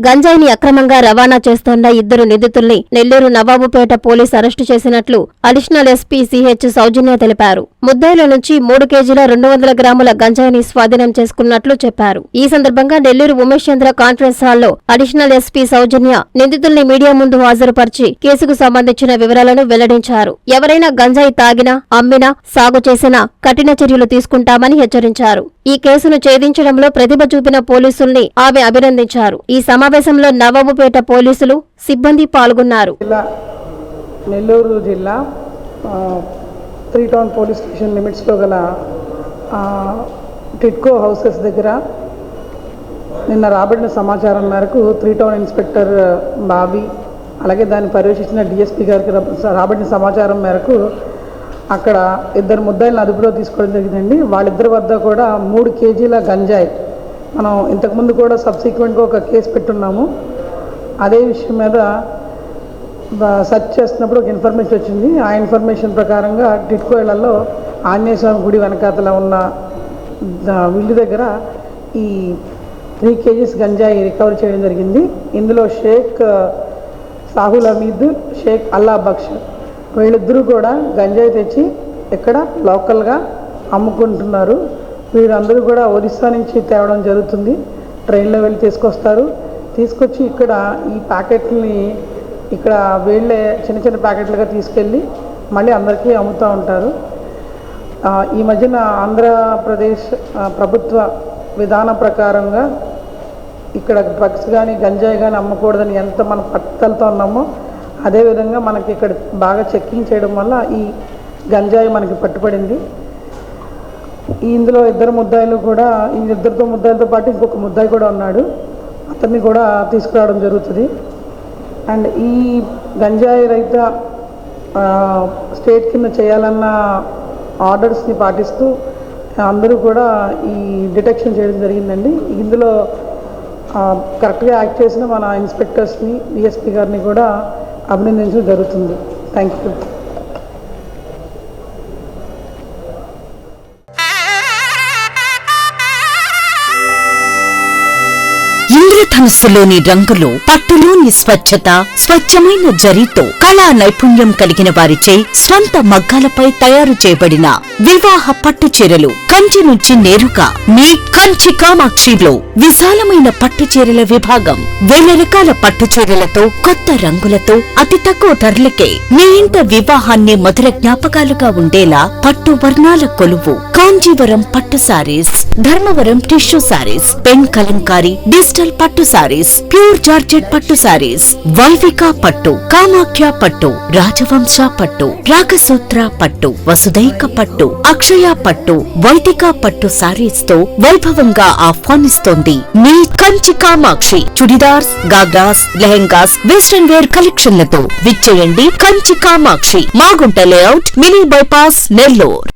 గంజాయిని అక్రమంగా రవాణా చేస్తోన్న ఇద్దరు నిందితుల్ని నెల్లూరు నవాబుపేట పోలీసు అరెస్టు చేసినట్లు అడిషనల్ ఎస్పీ సిహెచ్ సౌజన్య తెలిపారు. ముద్దాయిల నుంచి 3 కేజీల 200 గ్రాముల గంజాయిని స్వాధీనం చేసుకున్నట్లు చెప్పారు. ఈ సందర్భంగా నెల్లూరు ఉమేష్ చంద్ర కాన్ఫరెన్స్ హాల్లో అడిషనల్ ఎస్పీ సౌజన్య నిందితుల్ని మీడియా ముందు హాజరుపరిచి కేసుకు సంబంధించిన వివరాలను వెల్లడించారు. ఎవరైనా గంజాయి తాగినా, అమ్మినా, సాగు చేసినా కఠిన చర్యలు తీసుకుంటామని హెచ్చరించారు. ఈ కేసును ఛేదించడంలో ప్రతిభ చూపిన పోలీసుల్ని ఆమె అభినందించారు. ఈ సమావేశంలో నవాబుపేట పోలీసులు, సిబ్బంది పాల్గొన్నారు. నెల్లూరు జిల్లా 3 టౌన్ పోలీస్ స్టేషన్ లిమిట్స్లో గల టిట్కో హౌసెస్ దగ్గర నిన్న రాబడిన సమాచారం మేరకు 3 టౌన్ ఇన్స్పెక్టర్ బాబీ అలాగే దాన్ని పర్యవేక్షించిన డిఎస్పీ గారికి రాబడిన సమాచారం మేరకు అక్కడ 2 ముద్దాయిలను అదుపులో తీసుకోవడం జరిగిందండి. వాళ్ళిద్దరి వద్ద కూడా 3 కేజీల గంజాయి, మనం ఇంతకుముందు కూడా సబ్సిక్వెంట్గా ఒక కేసు పెట్టున్నాము. అదే విషయం మీద సెర్చ్ చేస్తున్నప్పుడు ఒక ఇన్ఫర్మేషన్ వచ్చింది. ఆ ఇన్ఫర్మేషన్ ప్రకారంగా టిట్కో ఇళ్లలో ఆంజనేయ స్వామి గుడి వెనకాతల ఉన్న విల్లు దగ్గర ఈ 3 కేజీస్ గంజాయి రికవరీ చేయడం జరిగింది. ఇందులో షేక్ సాహుల్ హమీద్, షేక్ అల్లా బక్ష్ వీళ్ళిద్దరూ కూడా గంజాయి తెచ్చి ఇక్కడ లోకల్గా అమ్ముకుంటున్నారు. వీరందరూ కూడా ఒరిస్సా నుంచి తేవడం జరుగుతుంది. ట్రైన్లో వెళ్ళి తీసుకొచ్చి ఇక్కడ ఈ ప్యాకెట్లని ఇక్కడ వీళ్ళే చిన్న చిన్న ప్యాకెట్లుగా తీసుకెళ్ళి మళ్ళీ అందరికీ అమ్ముతూ ఉంటారు. ఈ మధ్యన ఆంధ్రప్రదేశ్ ప్రభుత్వ విధానం ప్రకారంగా ఇక్కడ డ్రగ్స్ కానీ గంజాయి కానీ అమ్మకూడదని ఎంత మనం పట్టుదలతో ఉన్నామో అదేవిధంగా మనకి ఇక్కడ బాగా చెక్కింగ్ చేయడం వల్ల ఈ గంజాయి మనకి పట్టుబడింది. ఇందులో 2 ముద్దాయిలు కూడా, ఈ 2 ముద్దాయిలతో పాటు ఇంకొక ముద్దాయి కూడా ఉన్నాడు. అతన్ని కూడా తీసుకురావడం జరుగుతుంది. అండ్ ఈ గంజాయి రహిత స్టేట్ కింద చేయాలన్న ఆర్డర్స్ని పాటిస్తూ అందరూ కూడా ఈ డిటెక్షన్ చేయడం జరిగిందండి. ఇందులో కరెక్ట్గా యాక్ట్ చేసిన మన ఇన్స్పెక్టర్స్ని, డిఎస్పీ గారిని కూడా అభినందించడం జరుగుతుంది. Thank you. ఇంద్రధనుస్సులోని రంగులు, పట్టులోని స్వచ్ఛత, స్వచ్ఛమైన జరీతో కళా నైపుణ్యం కలిగిన వారిచే స్వంత మగ్గాలపై తయారు చేయబడిన వివాహ పట్టు చీరలు కంచి నుంచి నేరుగా మీ కంచి కామాక్షిలో విశాలమైన పట్టు చీరల విభాగం. 1000 రకాల పట్టు చీరలతో, కొత్త రంగులతో, అతి తక్కువ ధరలకే మీ ఇంట వివాహాన్ని మధుర జ్ఞాపకాలుగా ఉండేలా పట్టు వర్ణాల కొలువు కాంజీవరం పట్టు saris, Dharmavaram tissue saris, pen Kalamkari digital పట్టు సారీస్, ప్యూర్ జార్జెట్ పట్టు సారీస్, వైవిక పట్టు, కామాఖ్య పట్టు, రాజవంశ పట్టు, రాగసూత్ర పట్టు, వసుదైక పట్టు, అక్షయ పట్టు, వైదిక పట్టు సారీస్ తో వైభవంగా ఆహ్వానిస్తోంది మీ కంచి కామాక్షి. చుడిదార్స్, గాగ్రాస్, లెహెంగాస్, వెస్టర్న్ వేర్ కలెక్షన్లతో విచ్చేయండి Kanchi Kamakshi, Magunta layout, mini bypass, Nellore.